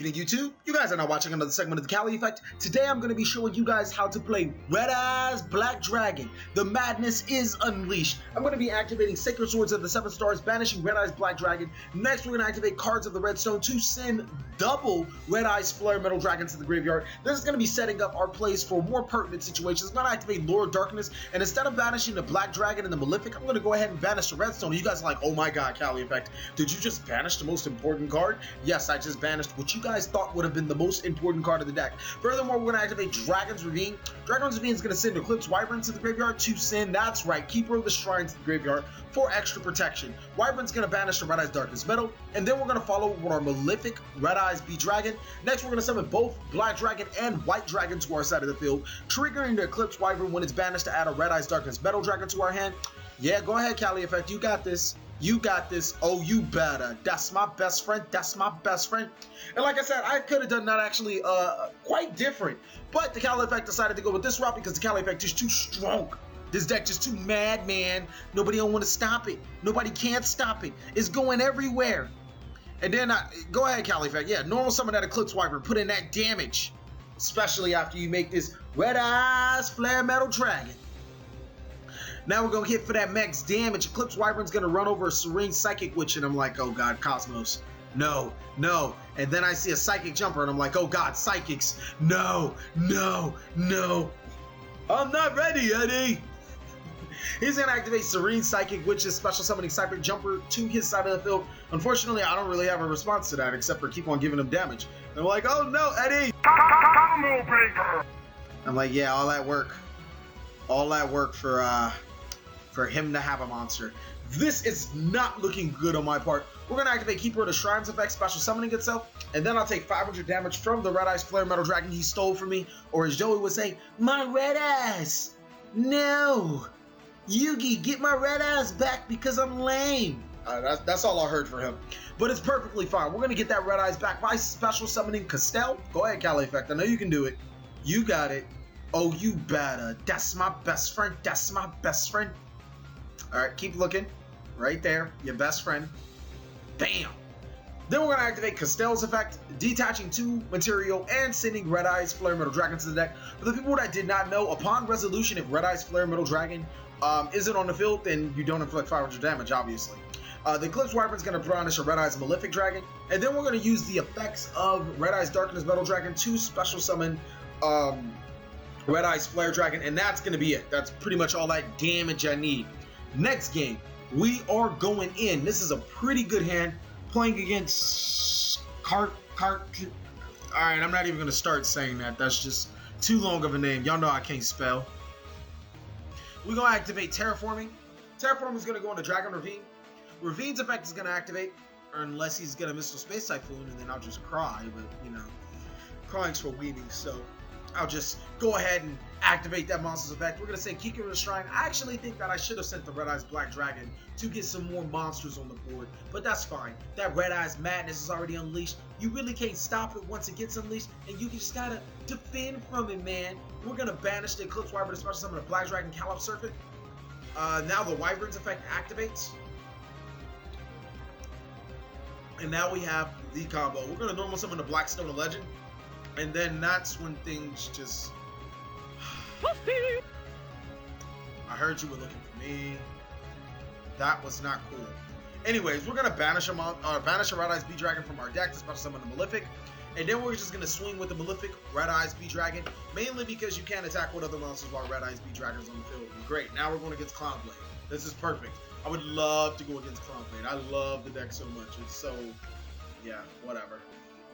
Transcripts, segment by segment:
evening, YouTube. You guys are now watching another segment of the Cali Effect. Today I'm going to be showing you guys how to play Red Eyes Black Dragon. The madness is unleashed. I'm going to be activating Sacred Swords of the 7 Stars, banishing Red Eyes Black Dragon. Next, we're going to activate Cards of the Redstone to send double Red Eyes Flare Metal Dragon to the graveyard. This is going to be setting up our plays for more pertinent situations. I'm going to activate Lord Darkness, and instead of banishing the Black Dragon and the Malefic, I'm going to go ahead and banish the Redstone. You guys are like, oh my god, Cali Effect, did you just banish the most important card? Yes, I just banished what you guys thought would have been the most important card of the deck. Furthermore, we're going to activate Dragon's Ravine. Dragon's Ravine is going to send Eclipse Wyvern to the graveyard to send, that's right, Keeper of the Shrine to the graveyard for extra protection. Wyvern's going to banish the Red Eyes Darkness Metal, and then we're going to follow with our Malefic Red Eyes B Dragon. Next, we're going to summon both Black Dragon and White Dragon to our side of the field, triggering the Eclipse Wyvern when it's banished to add a Red Eyes Darkness Metal Dragon to our hand. Yeah, go ahead, Cali Effect, you got this. You got this. Oh, you better. That's my best friend. That's my best friend. And like I said, I could have done that actually quite different. But the Cali Effect decided to go with this route because the Cali Effect is too strong. This deck just too mad, man. Nobody don't want to stop it. Nobody can't stop it. It's going everywhere. And then, go ahead, Cali Effect. Yeah, normal summon that Eclipse Wyvern. Put in that damage. Especially after you make this Red Eyes Flare Metal Dragon. Now we're going to hit for that max damage. Eclipse Wyvern's going to run over a Serene Psychic Witch, and I'm like, oh god, Cosmos. No, no. And then I see a Psychic Jumper, and I'm like, oh god, Psychics. No, no, no. I'm not ready, Eddie. He's going to activate Serene Psychic Witch's special summoning Psychic Jumper to his side of the field. Unfortunately, I don't really have a response to that, except for keep on giving him damage. And I'm like, oh no, Eddie. I'm like, yeah, all that work. All that work for him to have a monster. This is not looking good on my part. We're going to activate Keeper of the Shrines effect, special summoning itself, and then I'll take 500 damage from the Red Eyes Flare Metal Dragon he stole from me, or as Joey would say, my Red Eyes! No! Yugi, get my Red Eyes back because I'm lame! That's all I heard for him. But it's perfectly fine. We're going to get that Red Eyes back by special summoning Castell. Go ahead, Cali Effect. I know you can do it. You got it. Oh, you better. That's my best friend. That's my best friend. Alright, keep looking. Right there. Your best friend. Bam! Then we're going to activate Castell's effect, detaching 2 material and sending Red Eyes Flare Metal Dragon to the deck. For the people that did not know, upon resolution, if Red Eyes Flare Metal Dragon isn't on the field, then you don't inflict 500 damage, obviously. The Eclipse Wyvern is going to banish a Red Eyes Malefic Dragon, and then we're going to use the effects of Red Eyes Darkness Metal Dragon to special summon Red Eyes Flare Dragon, and that's going to be it. That's pretty much all that damage I need. Next game, we are going in. This is a pretty good hand, playing against Alright, I'm not even going to start saying that. That's just too long of a name. Y'all know I can't spell. We're going to activate Terraforming. Terraforming is going to go into Dragon Ravine. Ravine's effect is going to activate, or unless he's going to Missile Space Typhoon, and then I'll just cry, but, you know, crying's for weenies, so I'll just go ahead and activate that monster's effect. We're going to say Keeper of the Shrine. I actually think that I should have sent the Red Eyes Black Dragon to get some more monsters on the board, but that's fine. That Red Eyes madness is already unleashed. You really can't stop it once it gets unleashed, and you just got to defend from it, man. We're going to banish the Eclipse Wyvern to special summon the Black Dragon Calop Serpent. Now the Wyvern's effect activates. And now we have the combo. We're going to normal summon the Blackstone of Legend. And then that's when things just... I heard you were looking for me. That was not cool. Anyways, we're going to banish a Red Eyes B Dragon from our deck to special summon the Malefic. And then we're just going to swing with the Malefic Red Eyes B Dragon. Mainly because you can't attack with other monsters while Red Eyes B Dragon's on the field. Great. Now we're going against Clownblade. This is perfect. I would love to go against Clownblade. I love the deck so much. It's so... yeah, whatever.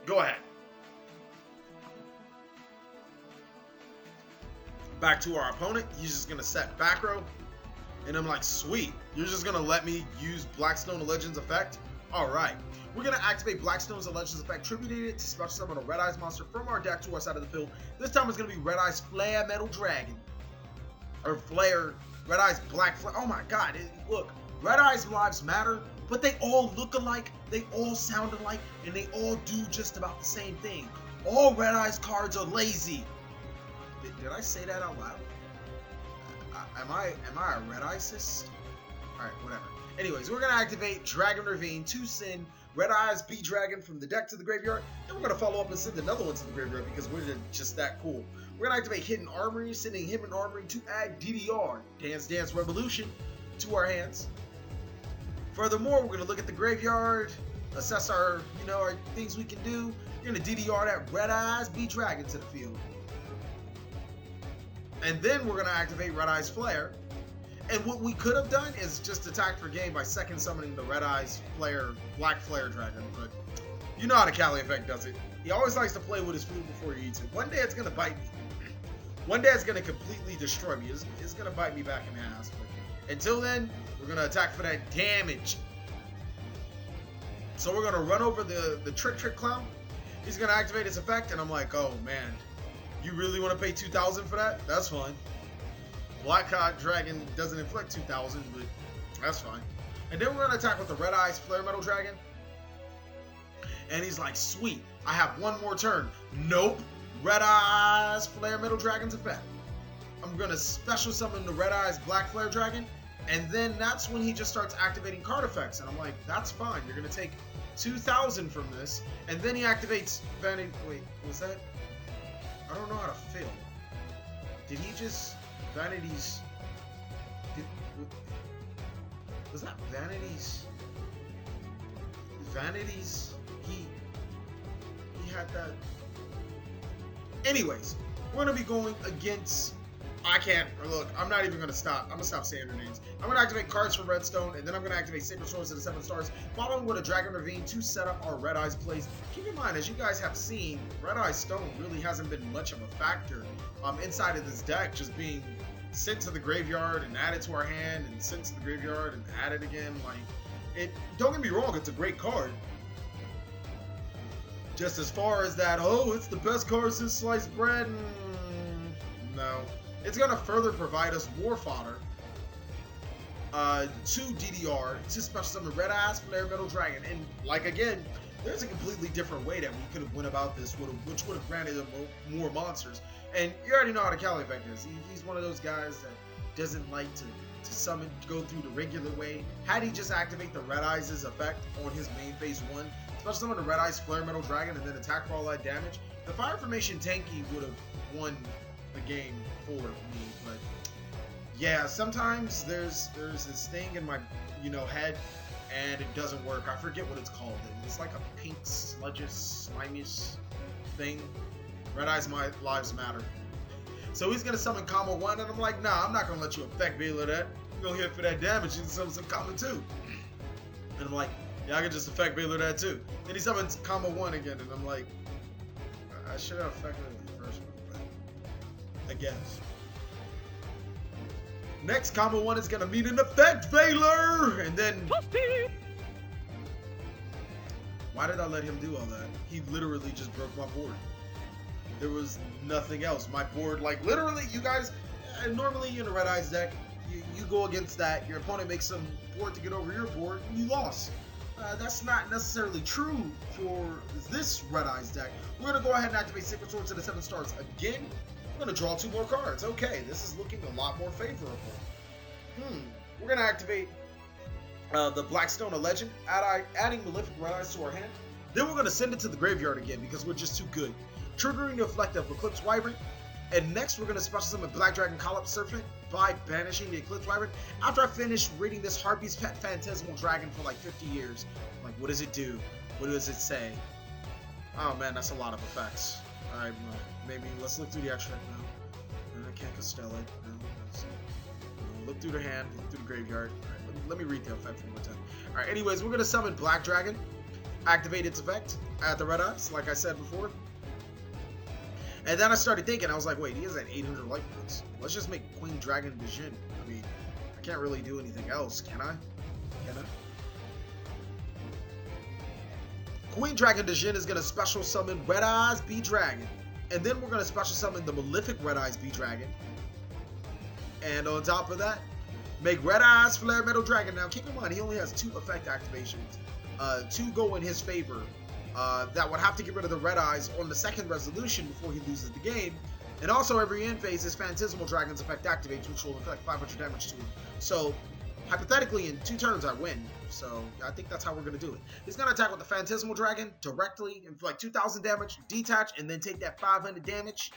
Go ahead. Back to our opponent. He's just going to set back row. And I'm like, sweet. You're just going to let me use Blackstone of Legends effect? Alright. We're going to activate Blackstone's of Legends effect, tributing it to special summon a Red Eyes monster from our deck to our side of the field. This time it's going to be Red Eyes Flare Metal Dragon. Or Flare... Red Eyes Black Flare. Oh my god. Look. Red Eyes lives matter, but they all look alike, they all sound alike, and they all do just about the same thing. All Red Eyes cards are lazy. Did I say that out loud? Am I a Red Eyesist? Alright, whatever. Anyways, we're going to activate Dragon Ravine to send Red Eyes B-Dragon from the deck to the graveyard. Then we're going to follow up and send another one to the graveyard because we're just that cool. We're going to activate Hidden Armory, sending Hidden Armory to add DDR, Dance Dance Revolution, to our hands. Furthermore, we're going to look at the graveyard, assess our, our things we can do. You're going to DDR that Red Eyes B-Dragon to the field. And then we're going to activate Red Eyes Flare. And what we could have done is just attack for game by second summoning the Red Eyes Flare, Black Flare Dragon. But you know how the Cali Effect does it. He always likes to play with his food before he eats it. One day it's going to bite me. One day it's going to completely destroy me. It's going to bite me back in the ass. But until then, we're going to attack for that damage. So we're going to run over the Trick Clown. He's going to activate his effect, and I'm like, oh man, you really want to pay 2,000 for that? That's fine. Black Hot Dragon doesn't inflict 2,000, but that's fine. And then we're going to attack with the Red Eyes Flare Metal Dragon. And he's like, sweet, I have one more turn. Nope. Red Eyes Flare Metal Dragon's effect. I'm going to special summon the Red Eyes Black Flare Dragon. And then that's when he just starts activating card effects. And I'm like, that's fine. You're going to take 2,000 from this. And then he activates Vanity. Wait, was that? I don't know how to fail. Did he just... Vanity's... Was that Vanity's... Vanity's... He had that... Anyways, we're going to be going against... I can't... Look, I'm not even going to stop. I'm going to stop saying their names. I'm going to activate cards for Redstone, and then I'm going to activate Sacred Swords to the 7 stars, following with a Dragon Ravine to set up our Red Eyes plays. Keep in mind, as you guys have seen, Red Eyes Stone really hasn't been much of a factor inside of this deck, just being sent to the graveyard and added to our hand, and sent to the graveyard and added again. Like, don't get me wrong, it's a great card. Just as far as that, oh, it's the best card since sliced bread, no. It's going to further provide us more fodder to DDR to special summon Red Eyes Flare Metal Dragon. And like again, there's a completely different way that we could have went about this, which would have granted him more monsters. And you already know how the Cali Effect is. He's one of those guys that doesn't like to summon, go through the regular way. Had he just activate the Red Eyes' effect on his main phase 1, special summon the Red Eyes Flare Metal Dragon, and then attack for all that damage, the Fire Formation Tanky would have won the game for me. But yeah, sometimes there's this thing in my head and it doesn't work. I forget what it's called. It's like a pink sludgish slimish thing. Red Eyes My Lives Matter. So he's gonna summon combo 1, and I'm like, nah, I'm not gonna let you effect Veiler that. You're gonna hit for that damage and summon some combo 2. And I'm like, yeah, I can just effect Veiler that too. Then he summons combo 1 again, and I'm like, I should have effected the first one. I guess. Next combo 1 is gonna meet an effect Veiler, and then why did I let him do all that? He literally just broke my board. There was nothing else. My board, like literally, you guys, normally in a Red Eyes deck, you go against that, your opponent makes some board to get over your board, and you lost. That's not necessarily true for this Red Eyes deck. We're gonna go ahead and activate Sacred Swords to the 7 stars again. We're going to draw 2 more cards. Okay, this is looking a lot more favorable. We're going to activate the Blackstone of Legend, adding Malefic Red Eyes to our hand. Then we're going to send it to the graveyard again because we're just too good. Triggering the effect of Eclipse Wyvern. And next we're going to special summon Black Dragon Collop Serpent by banishing the Eclipse Wyvern. After I finish reading this Harpy's Pet Phantasmal Dragon for like 50 years. Like, what does it do? What does it say? Oh man, that's a lot of effects. Alright, maybe let's look through the extract now. I can't Castell it. Look through the hand, look through the graveyard. Alright, let me read the effect one more time. Alright, anyways, we're going to summon Black Dragon. Activate its effect at the Red Eyes, like I said before. And then I started thinking, I was like, wait, he has that 800 life points. Let's just make Queen Dragon Dijin. I mean, I can't really do anything else, can I? Can I? Queen Dragon Dijin is going to special summon Red Eyes B-Dragon. And then we're going to special summon the Malefic Red Eyes B-Dragon. And on top of that, make Red Eyes Flare Metal Dragon. Now, keep in mind, he only has 2 effect activations. 2 go in his favor. That would have to get rid of the Red Eyes on the second resolution before he loses the game. And also, every end phase, his Phantasmal Dragon's effect activates, which will inflict 500 damage to him. So, hypothetically, in 2 turns, I win. So I think that's how we're going to do it. He's going to attack with the Phantasmal Dragon directly, and for like 2,000 damage, detach, and then take that 500 damage.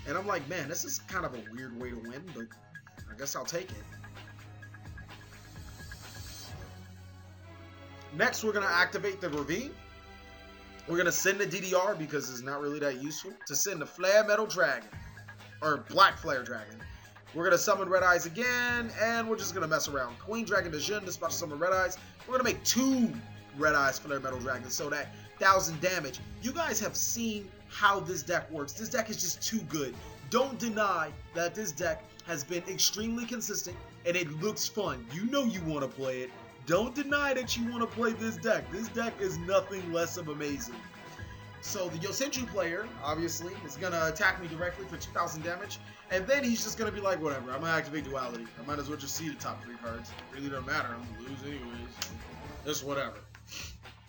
And I'm like, man, this is kind of a weird way to win, but I guess I'll take it. Next, we're going to activate the Ravine. We're going to send the DDR, because it's not really that useful, to send the Flare Metal Dragon. Or Black Flare Dragon. We're going to summon Red Eyes again, and we're just going to mess around. Queen Dragon to Jin to special summon Red Eyes. We're going to make 2 Red Eyes Flare Metal Dragons, so that 1,000 damage. You guys have seen how this deck works. This deck is just too good. Don't deny that this deck has been extremely consistent, and it looks fun. You know you want to play it. Don't deny that you want to play this deck. This deck is nothing less of amazing. So the Yosenju player, obviously, is going to attack me directly for 2,000 damage. And then he's just going to be like, whatever, I'm going to activate Duality. I might as well just see the top 3 cards. It really doesn't matter. I'm going to lose anyways. Just whatever.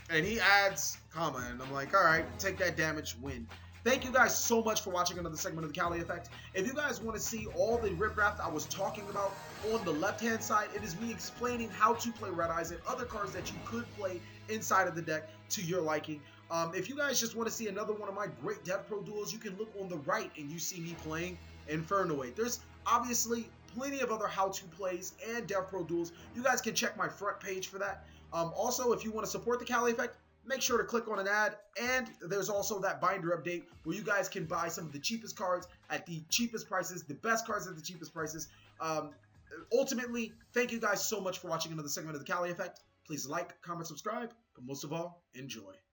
And he adds Kama, and I'm like, alright, take that damage, win. Thank you guys so much for watching another segment of the Cali Effect. If you guys want to see all the riprap I was talking about on the left-hand side, it is me explaining how to play Red Eyes and other cards that you could play inside of the deck to your liking. If you guys just want to see another one of my great Dev Pro duels, you can look on the right and you see me playing Infernoid. There's obviously plenty of other how-to plays and Dev Pro duels. You guys can check my front page for that. Also, if you want to support the Cali Effect, make sure to click on an ad, and there's also that binder update where you guys can buy some of the cheapest cards at the cheapest prices, the best cards at the cheapest prices. Ultimately, thank you guys so much for watching another segment of the Cali Effect. Please like, comment, subscribe, but most of all, enjoy.